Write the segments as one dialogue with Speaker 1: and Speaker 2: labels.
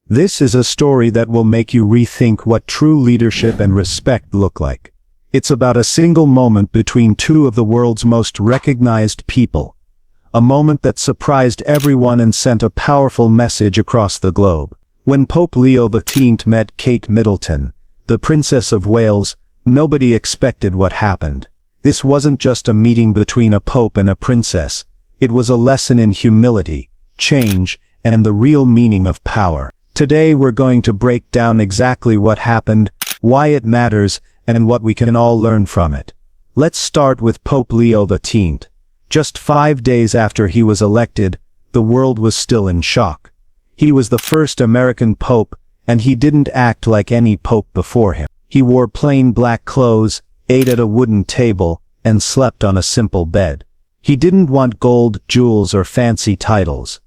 Speaker 1: This is a story that will make you rethink what true leadership and respect look like. It's about a single moment between two of the world's most recognized people. A moment that surprised everyone and sent a powerful message across the globe. When Pope Leo XIV met Kate Middleton, the Princess of Wales, nobody expected what happened. This wasn't just a meeting between a pope and a princess. It was a lesson in humility, change, and the real meaning of power. Today we're going to break down exactly what happened, why it matters, and what we can all learn from it. Let's start with Pope Leo XIV. Just 5 days after he was elected, the world was still in shock. He was the first American pope, and he didn't act like any pope before him. He wore plain black clothes, ate at a wooden table, and slept on a simple bed. He didn't want gold, jewels, or fancy titles.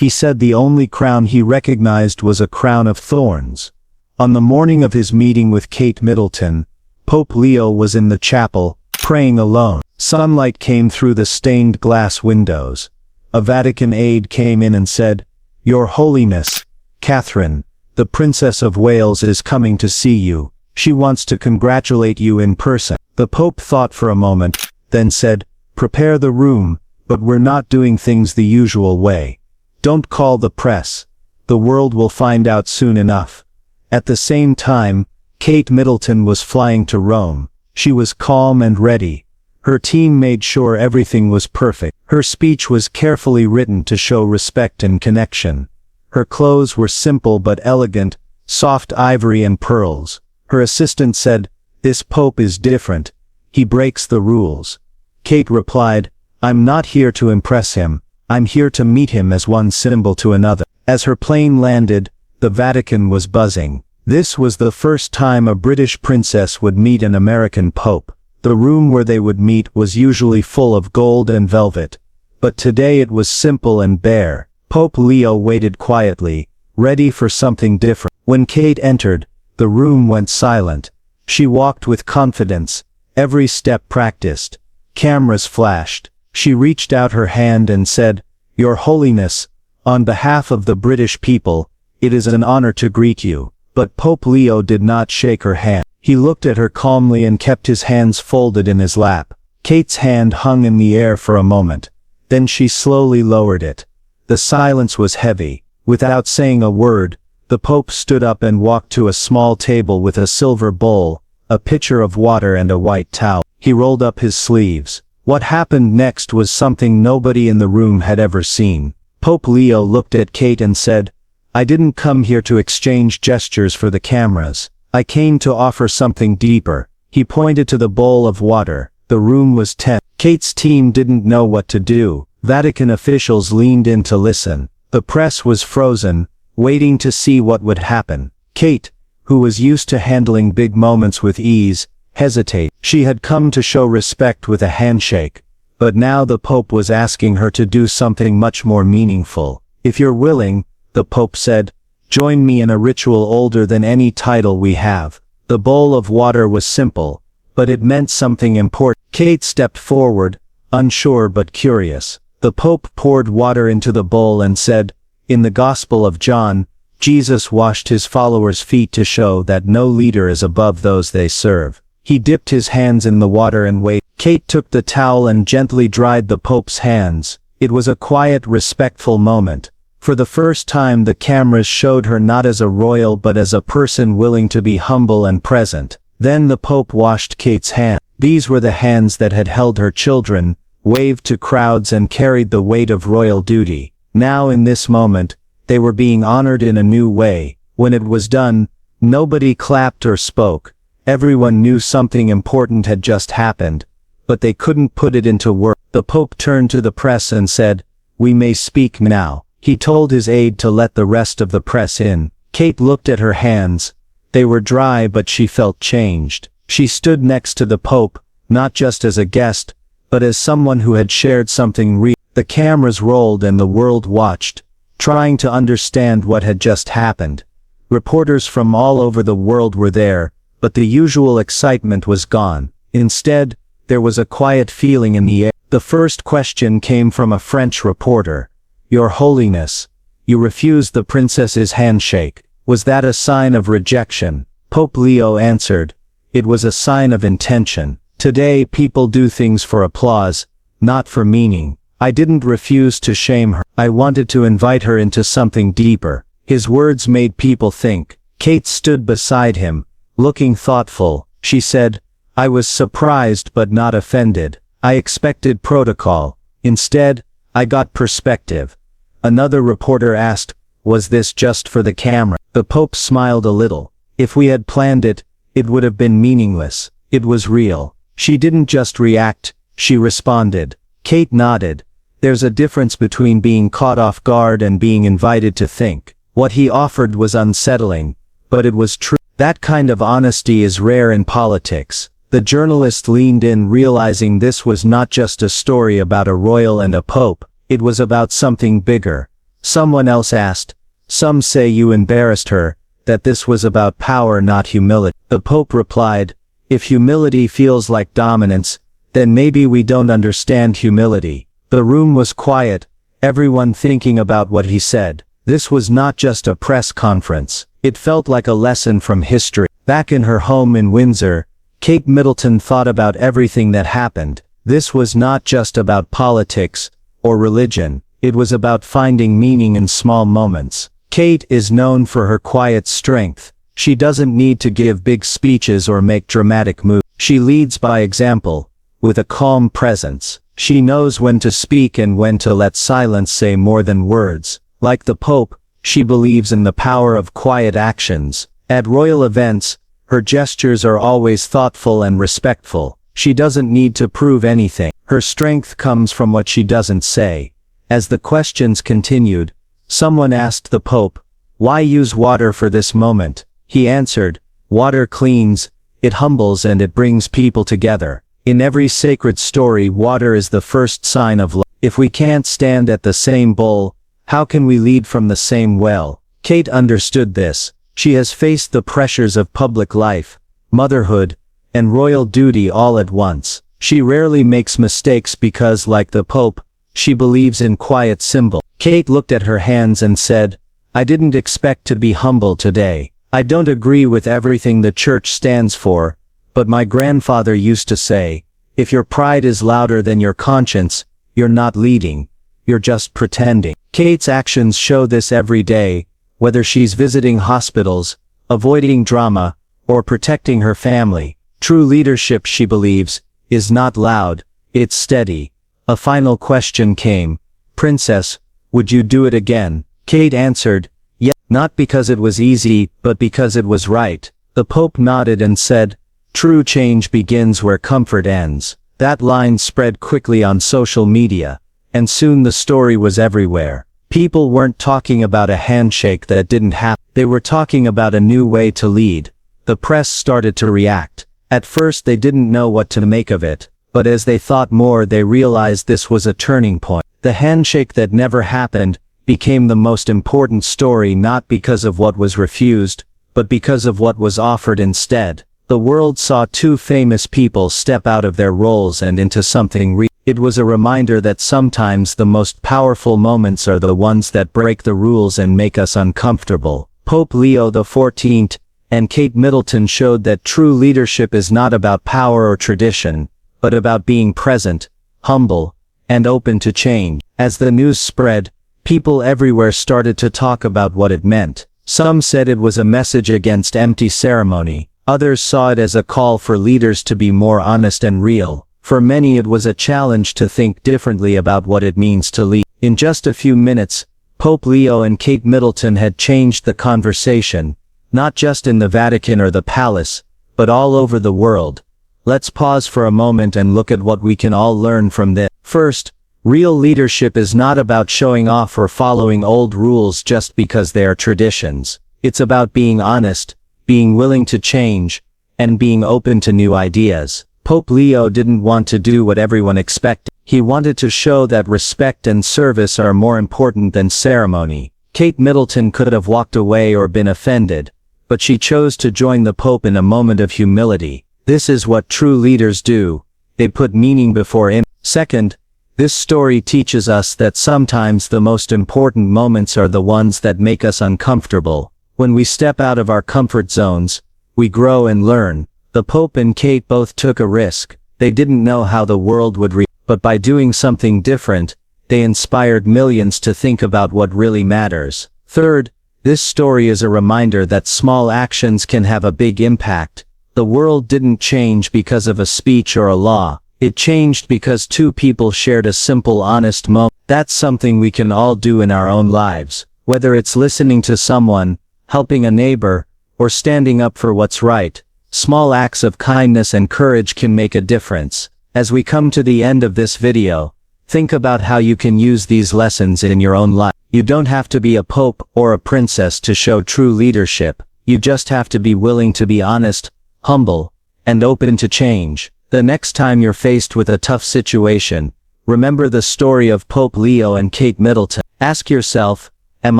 Speaker 1: He said the only crown he recognized was a crown of thorns. On the morning of his meeting with Kate Middleton, Pope Leo was in the chapel, praying alone. Sunlight came through the stained glass windows. A Vatican aide came in and said, "Your Holiness, Catherine, the Princess of Wales is coming to see you. She wants to congratulate you in person." The Pope thought for a moment, then said, "Prepare the room, but we're not doing things the usual way. Don't call the press. The world will find out soon enough." At the same time, Kate Middleton was flying to Rome. She was calm and ready. Her team made sure everything was perfect. Her speech was carefully written to show respect and connection. Her clothes were simple but elegant, soft ivory and pearls. Her assistant said, "This pope is different. He breaks the rules." Kate replied, "I'm not here to impress him. I'm here to meet him as one symbol to another." As her plane landed, the Vatican was buzzing. This was the first time a British princess would meet an American pope. The room where they would meet was usually full of gold and velvet. But today it was simple and bare. Pope Leo waited quietly, ready for something different. When Kate entered, the room went silent. She walked with confidence, every step practiced. Cameras flashed. She reached out her hand and said, "Your Holiness, on behalf of the British people, it is an honor to greet you." But Pope Leo did not shake her hand. He looked at her calmly and kept his hands folded in his lap. Kate's hand hung in the air for a moment. Then she slowly lowered it. The silence was heavy. Without saying a word, the Pope stood up and walked to a small table with a silver bowl, a pitcher of water and a white towel. He rolled up his sleeves. What happened next was something nobody in the room had ever seen. Pope Leo looked at Kate and said, "I didn't come here to exchange gestures for the cameras. I came to offer something deeper." He pointed to the bowl of water. The room was tense. Kate's team didn't know what to do. Vatican officials leaned in to listen. The press was frozen, waiting to see what would happen. Kate, who was used to handling big moments with ease, hesitated. She had come to show respect with a handshake. But now the Pope was asking her to do something much more meaningful. "If you're willing," the Pope said, "join me in a ritual older than any title we have." The bowl of water was simple, but it meant something important. Kate stepped forward, unsure but curious. The Pope poured water into the bowl and said, "In the Gospel of John, Jesus washed his followers' feet to show that no leader is above those they serve." He dipped his hands in the water and waited. Kate took the towel and gently dried the Pope's hands. It was a quiet, respectful moment. For the first time the cameras showed her not as a royal but as a person willing to be humble and present. Then the Pope washed Kate's hands. These were the hands that had held her children, waved to crowds and carried the weight of royal duty. Now in this moment, they were being honored in a new way. When it was done, nobody clapped or spoke. Everyone knew something important had just happened, but they couldn't put it into words. The Pope turned to the press and said, "We may speak now." He told his aide to let the rest of the press in. Kate looked at her hands. They were dry but she felt changed. She stood next to the Pope, not just as a guest, but as someone who had shared something real. The cameras rolled and the world watched, trying to understand what had just happened. Reporters from all over the world were there, but the usual excitement was gone. Instead, there was a quiet feeling in the air. The first question came from a French reporter. "Your Holiness, you refused the princess's handshake. Was that a sign of rejection? Pope Leo answered, "It was a sign of intention. Today people do things for applause, not for meaning. I didn't refuse to shame her. I wanted to invite her into something deeper." His words made people think. Kate stood beside him, looking thoughtful. She said, "I was surprised but not offended. I expected protocol. Instead, I got perspective." Another reporter asked, "Was this just for the camera?" The Pope smiled a little. "If we had planned it, it would have been meaningless. It was real." She didn't just react, she responded. Kate nodded. There's a difference between being caught off guard and being invited to think. What he offered was unsettling, but it was true. That kind of honesty is rare in politics. The journalist leaned in, realizing this was not just a story about a royal and a pope, it was about something bigger. Someone else asked, "Some say you embarrassed her, that this was about power, not humility." The Pope replied, "If humility feels like dominance, then maybe we don't understand humility." The room was quiet, everyone thinking about what he said. This was not just a press conference. It felt like a lesson from history. Back in her home in Windsor, Kate Middleton thought about everything that happened. This was not just about politics or religion. It was about finding meaning in small moments. Kate is known for her quiet strength. She doesn't need to give big speeches or make dramatic moves. She leads by example, with a calm presence. She knows when to speak and when to let silence say more than words. Like the Pope, she believes in the power of quiet actions. At royal events, her gestures are always thoughtful and respectful. She doesn't need to prove anything. Her strength comes from what she doesn't say. As the questions continued, someone asked the Pope, "Why use water for this moment?" He answered, "Water cleans, it humbles, and it brings people together. In every sacred story, water is the first sign of love. If we can't stand at the same bowl, how can we lead from the same well?" Kate understood this. She has faced the pressures of public life, motherhood, and royal duty all at once. She rarely makes mistakes because, like the Pope, she believes in quiet symbol. Kate looked at her hands and said, "I didn't expect to be humble today. I don't agree with everything the church stands for, but my grandfather used to say, if your pride is louder than your conscience, you're not leading, you're just pretending." Kate's actions show this every day, whether she's visiting hospitals, avoiding drama, or protecting her family. True leadership, she believes, is not loud, it's steady. A final question came. "Princess, would you do it again?" Kate answered, "Yes," not because it was easy, but because it was right. The Pope nodded and said, "True change begins where comfort ends." That line spread quickly on social media, and soon the story was everywhere. People weren't talking about a handshake that didn't happen. They were talking about a new way to lead. The press started to react. At first they didn't know what to make of it, but as they thought more, they realized this was a turning point. The handshake that never happened became the most important story, not because of what was refused, but because of what was offered instead. The world saw two famous people step out of their roles and into something real. It was a reminder that sometimes the most powerful moments are the ones that break the rules and make us uncomfortable. Pope Leo XIV and Kate Middleton showed that true leadership is not about power or tradition, but about being present, humble, and open to change. As the news spread, people everywhere started to talk about what it meant. Some said it was a message against empty ceremony. Others saw it as a call for leaders to be more honest and real. For many, it was a challenge to think differently about what it means to lead. In just a few minutes, Pope Leo and Kate Middleton had changed the conversation, not just in the Vatican or the palace, but all over the world. Let's pause for a moment and look at what we can all learn from this. First, real leadership is not about showing off or following old rules just because they are traditions. It's about being honest, being willing to change, and being open to new ideas. Pope Leo didn't want to do what everyone expected. He wanted to show that respect and service are more important than ceremony. Kate Middleton could have walked away or been offended, but she chose to join the Pope in a moment of humility. This is what true leaders do. They put meaning before image. Second, this story teaches us that sometimes the most important moments are the ones that make us uncomfortable.
Speaker 2: When we step out of our comfort zones, we grow and learn. The Pope and Kate both took a risk. They didn't know how the world would react, but by doing something different, they inspired millions to think about what really matters. Third, this story is a reminder that small actions can have a big impact. The world didn't change because of a speech or a law. It changed because two people shared a simple, honest moment. That's something we can all do in our own lives. Whether it's listening to someone, helping a neighbor, or standing up for what's right, small acts of kindness and courage can make a difference. As we come to the end of this video, think about how you can use these lessons in your own life. You don't have to be a pope or a princess to show true leadership. You just have to be willing to be honest, humble, and open to change. The next time you're faced with a tough situation, remember the story of Pope Leo and Kate Middleton. Ask yourself, am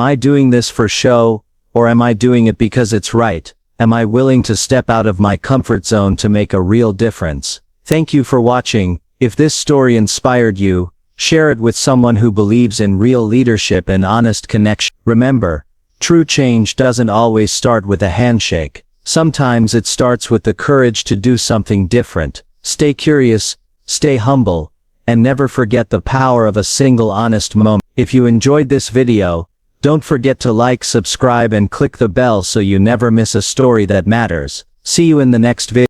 Speaker 2: I doing this for show, or am I doing it because it's right? Am I willing to step out of my comfort zone to make a real difference? Thank you for watching. If this story inspired you, share it with someone who believes in real leadership and honest connection. Remember, true change doesn't always start with a handshake. Sometimes it starts with the courage to do something different. Stay curious, stay humble, and never forget the power of a single honest moment. If you enjoyed this video, don't forget to like, subscribe, and click the bell so you never miss a story that matters. See you in the next video.